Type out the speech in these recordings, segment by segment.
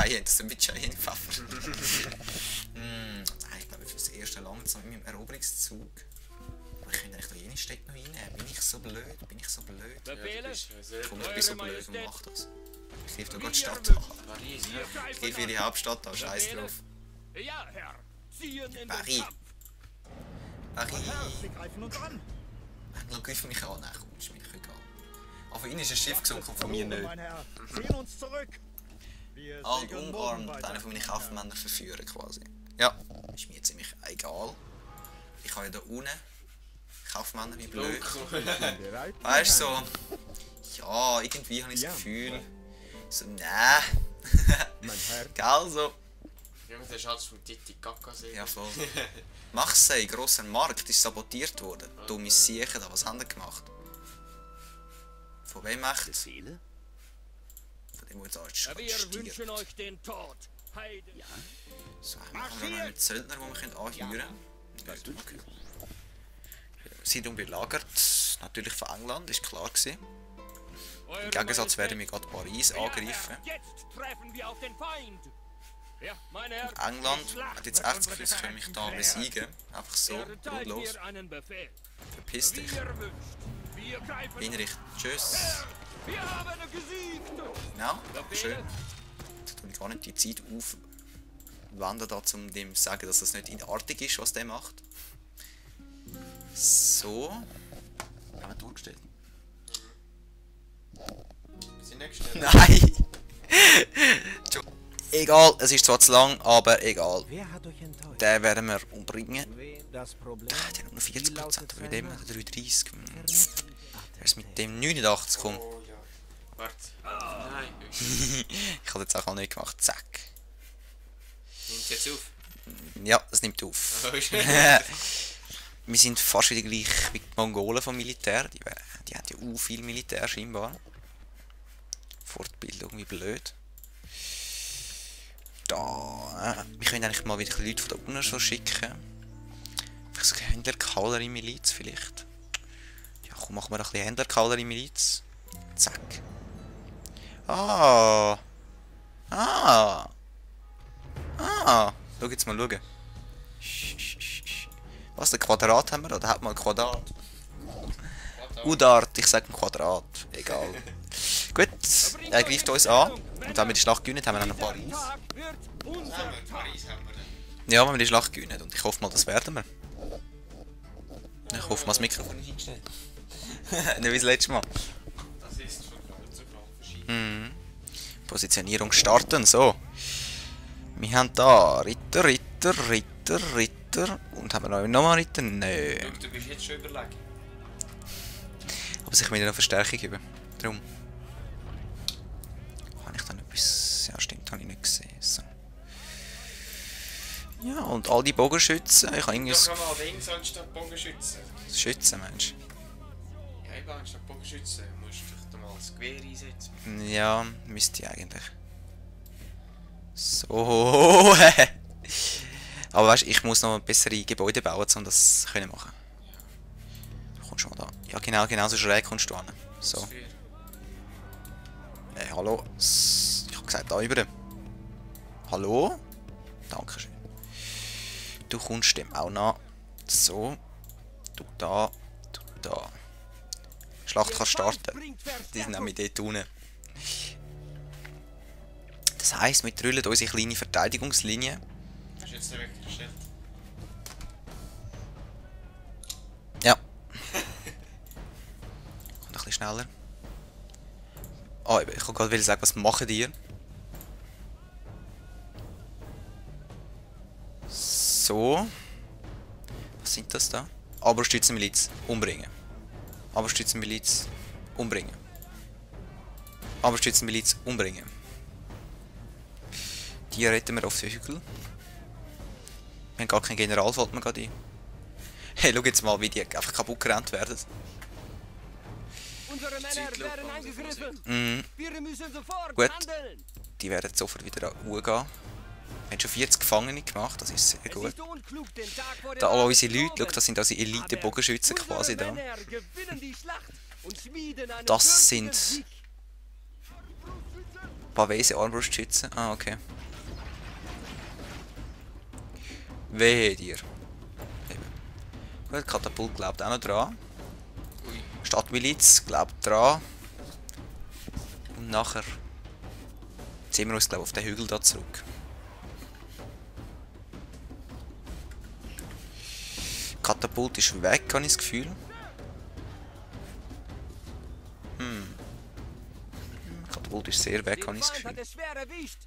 Cheyenne, das sind mit Cheyenne-Pfeffer. Ich glaube, für das erste langsam mit meinem Eroberungszug. Aber ich könnte eigentlich da jene Städte noch reinnehmen. Bin ich so blöd? Bin ich so blöd? Komm, ich bin so blöd und mach das. Ich greife da gerade die Stadt an. Ich greife ihre Hauptstadt an, scheiß drauf. Paris. Paris. Dann greifen mich an. Nein, komm, ist mir egal. Aber für ihn ist ein Schiff gesunken, von mir nicht. Alt umarmt, einen von meinen Kaufmännern verführen quasi. Ja, ist mir ziemlich egal. Ich habe ja da unten Kaufmänner, wie blöd. Weißt du, so. Ja, irgendwie habe ich das Gefühl. So, nein. Gell, so. Ja, der Schatz vom Titicaca sehen. Ja, voll. Marseille, grosser Markt, ist sabotiert worden. Dumme Siechen da, was haben die gemacht? Von wem echt? Befehle? Von dem, der jetzt Wir wünschen euch den Tod. Heide. Ja. So, haben wir noch einen Söldner, den wir anheuern können? Okay. Siedlung belagert, natürlich von England, ist klar gewesen. Im Gegensatz werden wir gerade Paris angreifen. Jetzt treffen wir auf den Feind. Ja, meine Herren, England hat jetzt echt das Gefühl, sie können mich da besiegen. Einfach so, grundlos. Verpiss dich. Hinrichten. Tschüss. Wir haben gesiegt. Genau, dankeschön. Jetzt tue ich gar nicht die Zeit aufwenden, da, um dem zu sagen, dass das nicht artig ist, was der macht. So. Haben wir durchgestellt? Sind nicht schnell. Nein! Egal, es ist zwar zu lang, aber egal. Wer hat euch enttäuscht? Den werden wir umbringen. Das Problem. Der hat nur 40%, bei dem hat er 33. Er ist mit dem 89, komm. Oh ja. Warte. Nein. Ich habe jetzt auch nicht gemacht. Zack. Nimmt jetzt auf? Ja, es nimmt auf. Oh, Wir sind fast wieder gleich wie die Mongolen vom Militär. Die haben ja auch viel Militär scheinbar. Fortbildung, wie blöd. Da. Wir können eigentlich mal wieder Leute von da unten schon schicken. Vielleicht so eine Händler-Kavallerie-Miliz vielleicht. Ja, komm, machen wir ein bisschen Händler-Kavallerie-Miliz. Zack. Ah. Ah. Ah. Schau jetzt mal, schauen. Was, ein Quadrat haben wir? Oder hat man ein Quadrat? Udart, ich sage ein Quadrat. Egal. Gut, er greift uns an. Und wenn wir die Schlacht gewinnen, haben wir noch Paris. Paris haben wir dann. Ja, wenn wir die Schlacht gewinnen. Und ich hoffe mal, das werden wir. Ich hoffe mal, das Mikrofon ist eingestellt. Nicht wie das letzte Mal. Das ist von Grad zu Grad verschieden. Positionierung starten, so. Wir haben da Ritter. Und haben wir noch mal Ritter? Nö. Schau, du bist jetzt schon überlegen. Aber sich wieder noch Verstärkung geben. Darum. Habe ich dann etwas... Ja, stimmt, habe ich nicht gesehen. So. Ja, und all die Bogenschützen. Ich habe irgendwie... Da kann man allerdings anstatt Bogenschützen. Schützen, Mensch. Ja, eben anstatt Bogenschützen musst du dich mal das Gewehr einsetzen. Ja, müsste ich eigentlich. So. Aber weißt du, ich muss noch bessere Gebäude bauen, um das zu machen. Du kommst schon mal da. Ja, genau so schräg kommst du an. So. Hallo. Ich habe gesagt, da über. Hallo? Dankeschön. Du kommst dem auch nach. So. Du da. Du da. Schlacht kann starten. Die sind nämlich dort unten. Das heisst, wir drüllen unsere kleine Verteidigungslinie. Hast du jetzt den weggestellt? Ja. Kommt ein bisschen schneller. Ah, ich wollte gerade sagen, was machen die? So. Was sind das da? Aberstützenmiliz. Umbringen. Aberstützenmiliz. Umbringen. Aberstützenmiliz. Umbringen. Die retten wir auf den Hügel. Wir haben gar keinen General, fällt mir gerade ein. Hey, schau jetzt mal, wie die einfach kaputt gerannt werden. Unsere Männer werden angegriffen. Wir müssen sofort Gut. handeln. Die werden sofort wieder hochgehen. Wir haben schon 40 Gefangene gemacht, das ist sehr Es gut. ist unklug, den Tag vor dem Da all Abend unsere zu Leute, schau, loben. das sind unsere Aber Elite-Bogenschützen quasi unsere da. Männer gewinnen die Schlacht und schmieden einen Das würdigen sind... Sieg. Pavese Armbrustschützen. Ah, okay. Wehe dir. Eben. Gut, Katapult glaubt auch noch dran. Ui. Stadtmiliz glaubt dran. Und nachher ziehen wir uns, glaube ich, auf den Hügel da zurück. Katapult ist weg, habe ich das Gefühl. Katapult ist sehr weg, habe ich das Feind hat Gefühl. es schwer erwischt.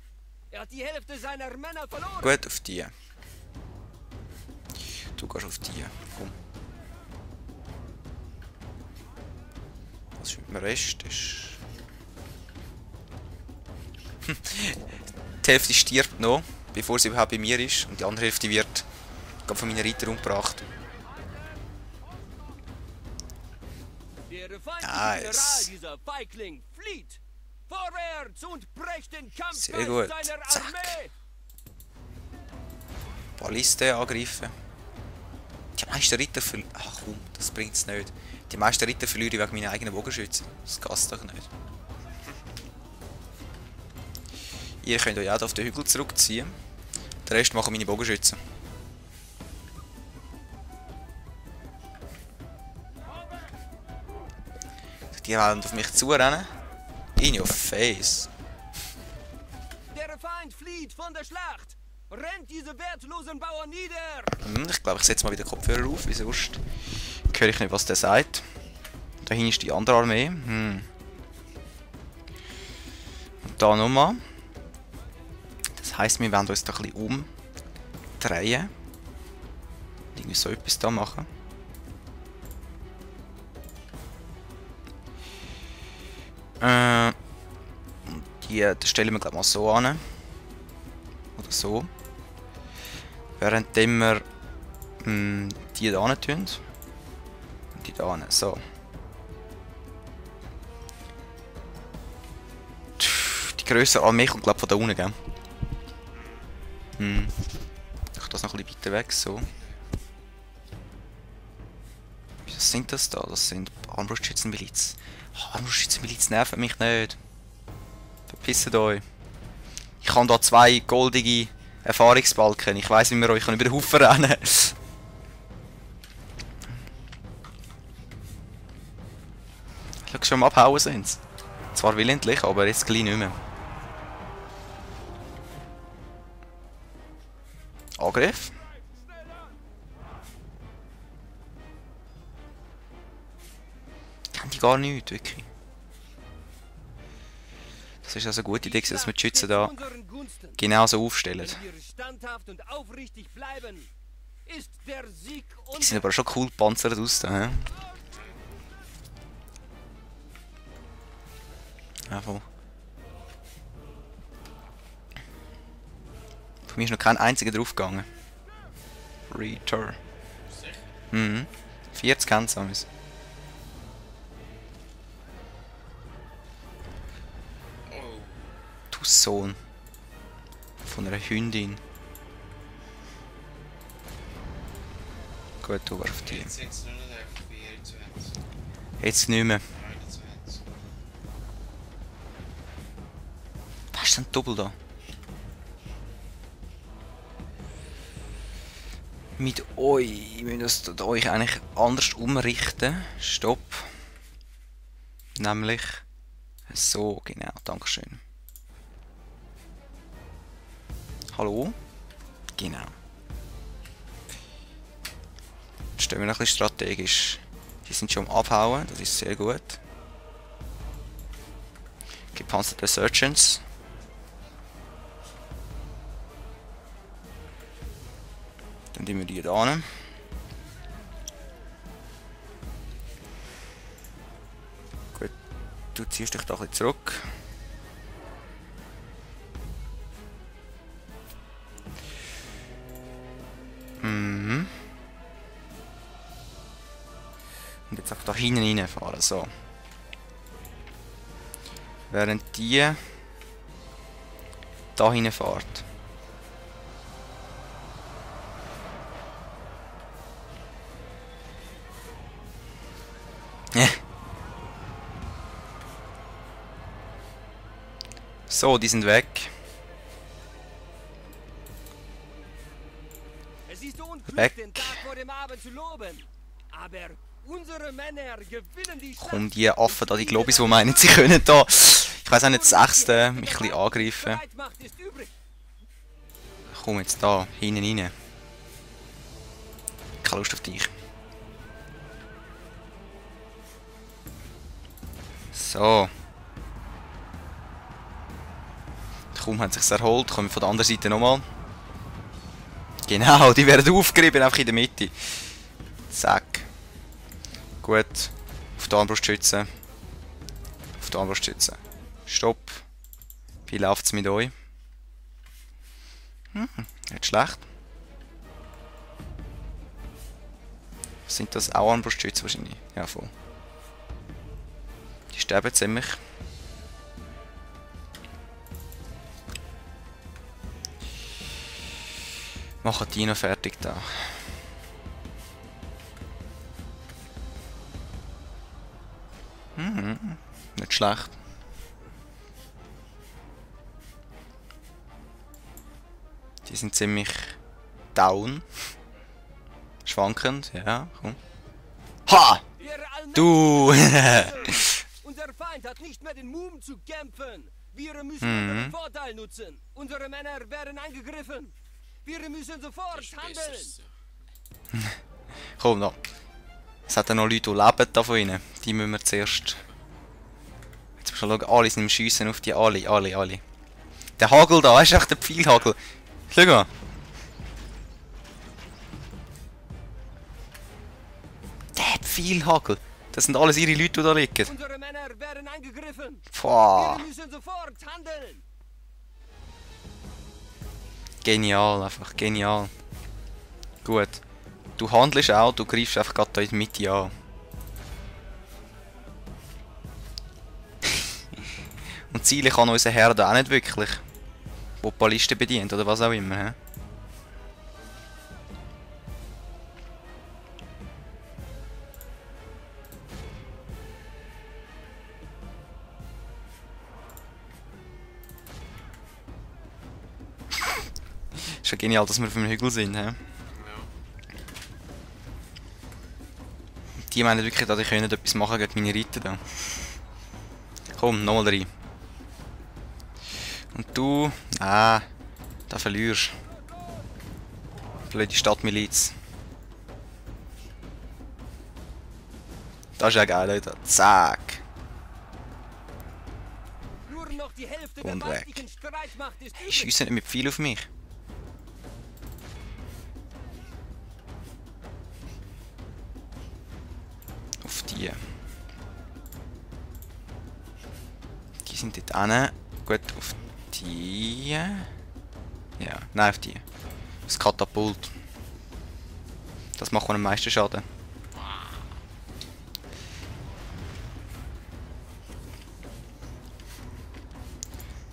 Er hat die Hälfte seiner Männer verloren. Gut, auf die. Du gehst auf die. Komm. Was ist mit dem Rest? Ist... Die Hälfte stirbt noch, bevor sie überhaupt bei mir ist. Und die andere Hälfte wird von meinen Reitern umgebracht. Der feindliche Nice. General dieser Feigling flieht. Vorwärts und brecht den Kampf Sehr gut. seiner Zack. Armee. Balliste angreifen. Die meisten Ritter verlieren... Ach komm, das bringt es nicht. Die meisten Ritter verliere ich wegen meiner eigenen Bogenschützen. Das geht doch nicht. Ihr könnt euch auch auf den Hügel zurückziehen. Den Rest machen meine Bogenschützen. Die werden auf mich zurennen. In your face. Der Feind flieht von der Schlacht. Rennt diese wertlosen Bauern nieder. Ich glaube, ich setze mal wieder Kopfhörer auf, wie sonst höre ich nicht, was der sagt. Da hinten ist die andere Armee. Und da nochmal. Das heisst, wir werden uns da ein bisschen umdrehen. Irgendwie so etwas da machen. Die stellen wir, glaube ich, mal so an. Oder so. Währenddem wir die da hin tun. Und die da hin. So. Die grössere Armee kommt, glaube ich, von da unten, gell? Ich das noch ein bisschen weiter weg, so. Was sind das da? Das sind Armbrustschützenmiliz. Oh, Armbrustschützenmiliz nerven mich nicht. Verpisst euch. Ich habe da 2 goldige Erfahrungsbalken. Ich weiss, wie wir euch über den Haufen rennen. Schau, schon am Abhauen sind sie. Zwar willentlich, aber jetzt gleich nicht mehr. Angriff. Haben die gar nichts, wirklich. Das ist also eine gute Idee, dass wir die Schützen da genau so aufstellen. Wenn wir standhaft und aufrichtig bleiben, ist der Sieg Die sehen aber schon cool gepanzert aus da, hä? Ja, voll. Von mir ist noch kein einziger draufgegangen. Reater. Mhm. 40 kennt's alles. Du Sohn. Von einer Hündin. Gut, du warst die. Jetzt sind es nur noch 24. Jetzt nicht mehr. 21. Was ist denn Doppel da? Mit euch. Wir müssen euch eigentlich anders umrichten. Stopp. Nämlich so, genau. Dankeschön. Hallo? Genau. Jetzt stehen wir noch ein bisschen strategisch. Die sind schon am Abhauen, das ist sehr gut. Gepanzerte Surgeons. Dann nehmen wir die da hin. Gut, du ziehst dich da ein bisschen zurück. Mhm. Und jetzt einfach da hinten reinfahren, so. Während die da hineinfährt. So, die sind weg. Es ist unklug, Weg. den Tag vor dem Abend zu loben. Aber unsere Männer gewinnen die Schlacht. Komm, die Affen da, die Globis, die meinen, sie können da, ich weiß auch nicht, das Sechste mich ein bisschen angreifen. Streitmacht ist übrig. Komm jetzt da, hinten rein. Keine Lust auf dich. So. Kaum hat sich's erholt, kommen wir von der anderen Seite nochmal. Genau, die werden aufgerieben, einfach in der Mitte. Zack. Gut. Auf die Armbrust schützen. Auf die Armbrust schützen. Stopp. Wie läuft's mit euch? Nicht schlecht. Sind das auch Armbrustschützen wahrscheinlich? Ja, voll. Die sterben ziemlich. Machen die noch fertig da. Nicht schlecht. Die sind ziemlich down. Schwankend, ja, komm. Ha! Du! Unser Feind hat nicht mehr den Mumm zu kämpfen. Wir müssen unseren Vorteil nutzen. Unsere Männer werden angegriffen. Wir müssen sofort handeln. Komm noch. Es hat ja noch Leute, die leben da von ihnen. Die müssen wir zuerst. Jetzt musst du schauen, alle sind im Schiessen auf die. Alle. Der Hagel da, ist einfach der Pfeilhagel. Schau mal. Der Pfeilhagel. Das sind alles ihre Leute, die da liegen. Unsere Männer werden angegriffen. Boah. Wir müssen sofort handeln. Genial, einfach genial. Gut. Du handelst auch, du greifst einfach gerade da in die Mitte an. Und Ziele kann unser Herr da auch nicht wirklich. Wo die Ballisten bedient oder was auch immer. He? Ist ja genial, dass wir auf dem Hügel sind. He? Ja. Die meinen wirklich, dass ich nicht etwas machen gegen meine Reiter da. Komm, nochmal rein. Und du... da verlierst. Blöde Stadtmiliz. Das ist ja geil, Leute. Zack. Nur noch die Hälfte der Und weg. baltischen Streitmacht ist Ich übrig. schiesse nicht mit viel auf mich. Auf die. Die sind dort hinten. Gut, auf die. Ja, nein, auf die. Das Katapult. Das macht am meisten Schaden.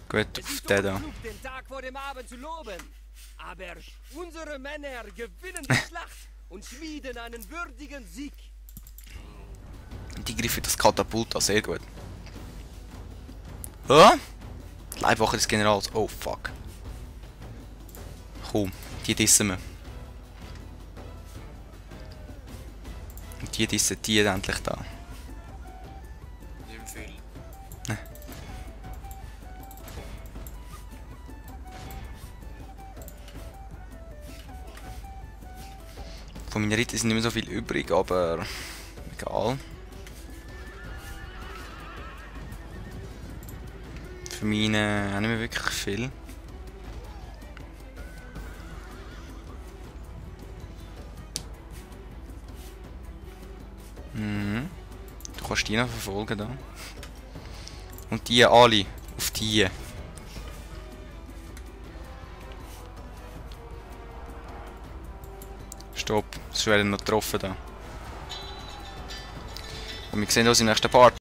Gut, Es auf ist den da. unklug, den Tag vor dem Abend zu loben. Aber unsere Männer gewinnen die Schlacht und schmieden einen würdigen Sieg. Die greifen das Katapult an, sehr gut. Hä? Die Leibwache des Generals. Oh fuck. Komm, die dissen wir. Und die dissen die endlich da. Nicht viel. Von meinen Rittern sind nicht mehr so viel übrig, aber egal. Für meine auch nicht mehr wirklich viel. Du kannst die noch verfolgen da. Und die alle auf die. Stopp, es werden noch getroffen da. Und wir sehen uns im nächsten Part.